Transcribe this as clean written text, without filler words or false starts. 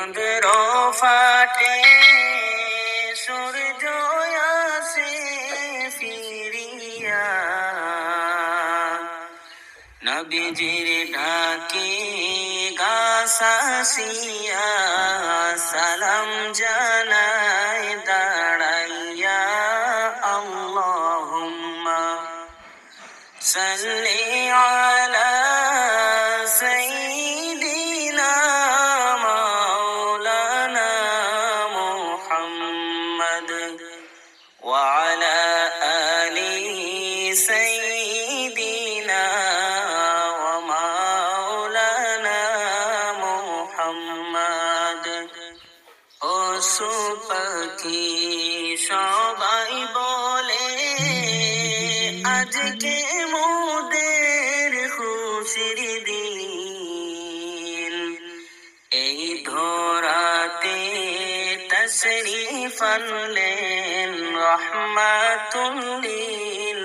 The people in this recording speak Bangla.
চন্দ্র ফাটে সূর্য আসে ফিরিয়া, নবীজির ডাকে গাছাসিয়া সালাম জানায় দাঁড়াইয়া। আল্লাহুম্মা সাল্লি আলা সাইয়্যিদিনা মাওলানা মুহাম্মদ ওয়া আলা আলি সাইয়্যিদিনা ওয়া মাওলানা মুহাম্মদ। পশু পাখি সবাই বলে আজকে মোদের খুশির দিন, এই ধরাতে তশরীফ আনলেন রহমাতুল লিল